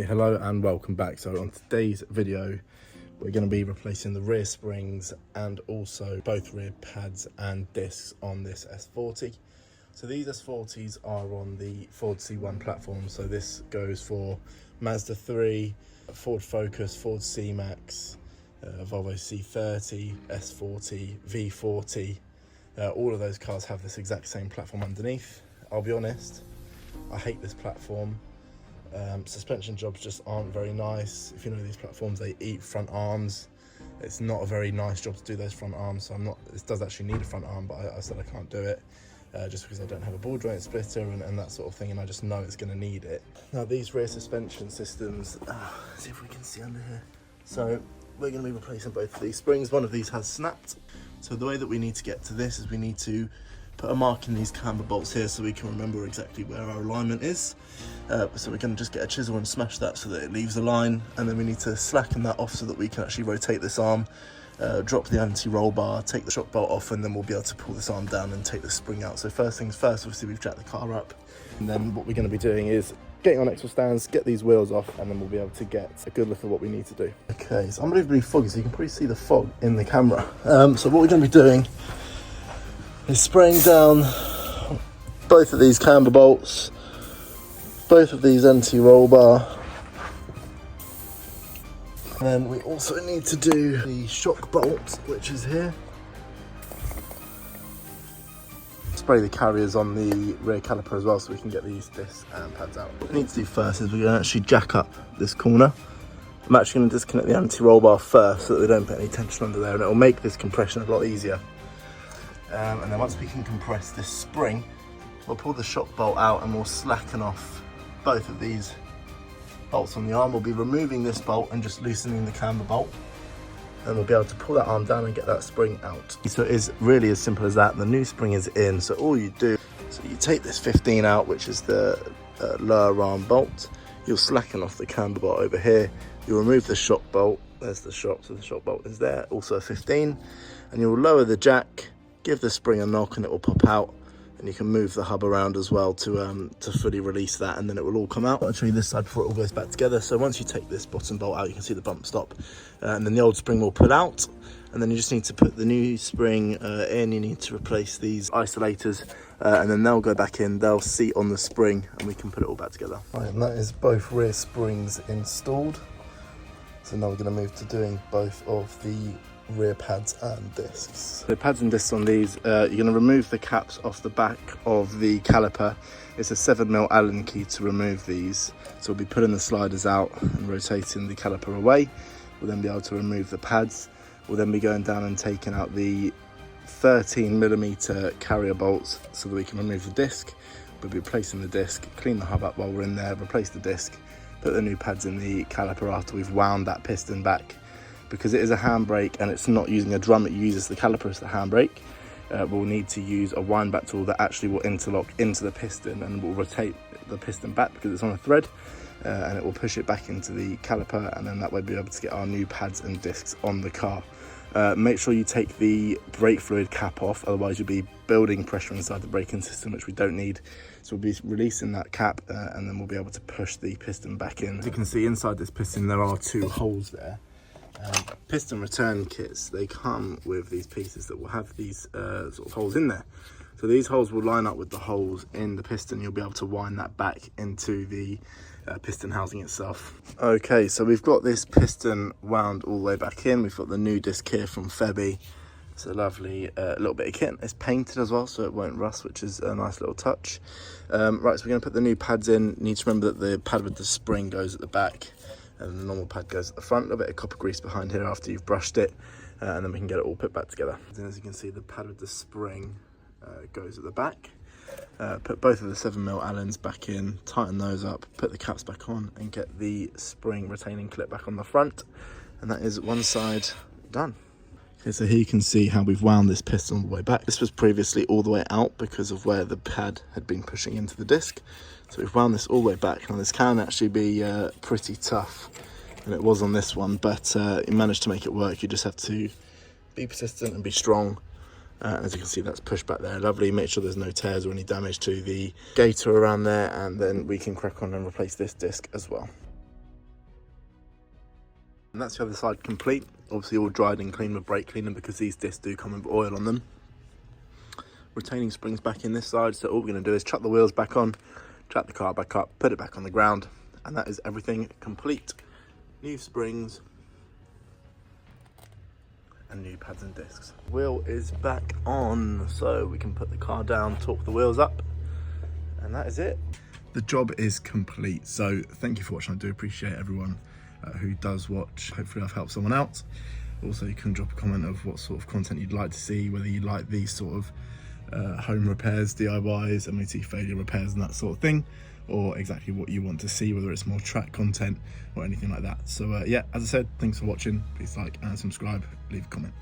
Hello and welcome back. So on today's video we're going to be replacing the rear springs and also both rear pads and discs on this S40. So these S40s are on the Ford C1 platform, so this goes for Mazda 3, Ford Focus, Ford C-Max, Volvo C30, S40, V40. All of those cars have this exact same platform underneath. I'll be honest, I hate this platform. Suspension jobs just aren't very nice. If you know these platforms, they eat front arms. It's not a very nice job to do those front arms, so this does actually need a front arm, but I said I can't do it just because I don't have a ball joint splitter and that sort of thing, and I just know it's going to need it. Now these rear suspension systems, let's see if we can see under here. So we're going to be replacing both of these springs. One of these has snapped. So the way that we need to get to this is we need to put a mark in these camber bolts here so we can remember exactly where our alignment is. So we're going to just get a chisel and smash that so that it leaves a line, and then we need to slacken that off so that we can actually rotate this arm, drop the anti-roll bar, take the shock bolt off, and then we'll be able to pull this arm down and take the spring out. So first things first, obviously we've jacked the car up, and then what we're going to be doing is getting on axle stands, get these wheels off, and then we'll be able to get a good look at what we need to do. Okay, it's unbelievably foggy, so you can probably see the fog in the camera. So what we're going to be doing is spraying down both of these camber bolts, both of these anti-roll bar, and then we also need to do the shock bolt, which is here. Spray the carriers on the rear caliper as well so we can get these discs and pads out. What we need to do first is we're going to actually jack up this corner. I'm actually going to disconnect the anti-roll bar first so that we don't put any tension under there, and it will make this compression a lot easier. And then once we can compress this spring, we'll pull the shock bolt out and we'll slacken off both of these bolts on the arm. We'll be removing this bolt and just loosening the camber bolt, and we'll be able to pull that arm down and get that spring out. So it is really as simple as that. The new spring is in, so all you do, so you take this 15 out, which is the lower arm bolt. You'll slacken off the camber bolt over here. You'll remove the shock bolt. There's the shock, so the shock bolt is there, also a 15. And you'll lower the jack, give the spring a knock, and it will pop out, and you can move the hub around as well to fully release that, and then it will all come out. I'll show you this side before it all goes back together. So once you take this bottom bolt out, you can see the bump stop, and then the old spring will pull out, and then you just need to put the new spring in. You need to replace these isolators, and then they'll go back in, they'll seat on the spring, and we can put it all back together. Right, and that is both rear springs installed. So now we're going to move to doing both of the rear pads and discs. The pads and discs on these, you're going to remove the caps off the back of the caliper. It's a 7mm Allen key to remove these. So we'll be pulling the sliders out and rotating the caliper away. We'll then be able to remove the pads. We'll then be going down and taking out the 13mm carrier bolts so that we can remove the disc. We'll be replacing the disc, clean the hub up while we're in there, replace the disc, put the new pads in the caliper after we've wound that piston back. Because it is a handbrake and it's not using a drum, it uses the caliper as the handbrake. We'll need to use a wind back tool that actually will interlock into the piston and will rotate the piston back because it's on a thread, and it will push it back into the caliper, and then that way we'll be able to get our new pads and discs on the car. Make sure you take the brake fluid cap off, otherwise you'll be building pressure inside the braking system, which we don't need. So we'll be releasing that cap, and then we'll be able to push the piston back in. As you can see, inside this piston there are two holes there. Piston return kits, they come with these pieces that will have these sort of holes in there. So these holes will line up with the holes in the piston. You'll be able to wind that back into the piston housing itself. Okay, so we've got this piston wound all the way back in. We've got the new disc here from Febby. It's a lovely little bit of kit. It's painted as well, so it won't rust, which is a nice little touch. Right, so we're going to put the new pads in. You need to remember that the pad with the spring goes at the back, and the normal pad goes at the front. A little bit of copper grease behind here after you've brushed it, and then we can get it all put back together. And as you can see, the pad with the spring goes at the back. Put both of the 7mm Allens back in, tighten those up, put the caps back on, and get the spring retaining clip back on the front. And that is one side done. Okay, so here you can see how we've wound this piston all the way back. This was previously all the way out because of where the pad had been pushing into the disc. So we've wound this all the way back. Now this can actually be pretty tough, and it was on this one, but you managed to make it work. You just have to be persistent and be strong. As you can see, that's pushed back there. Lovely. Make sure there's no tears or any damage to the gator around there, and then we can crack on and replace this disc as well. And that's the other side complete. Obviously all dried and clean with brake cleaner because these discs do come with oil on them. Retaining springs back in this side, so all we're going to do is chuck the wheels back on, chuck the car back up, put it back on the ground, and that is everything complete. New springs and new pads and discs. Wheel is back on, so we can put the car down, torque the wheels up, and that is it. The job is complete, so thank you for watching. I do appreciate everyone who does watch. Hopefully I've helped someone out. Also, you can drop a comment of what sort of content you'd like to see, whether you like these sort of home repairs, DIYs, MOT failure repairs and that sort of thing, or exactly what you want to see, whether it's more track content or anything like that. So yeah, as I said, thanks for watching. Please like and subscribe, leave a comment.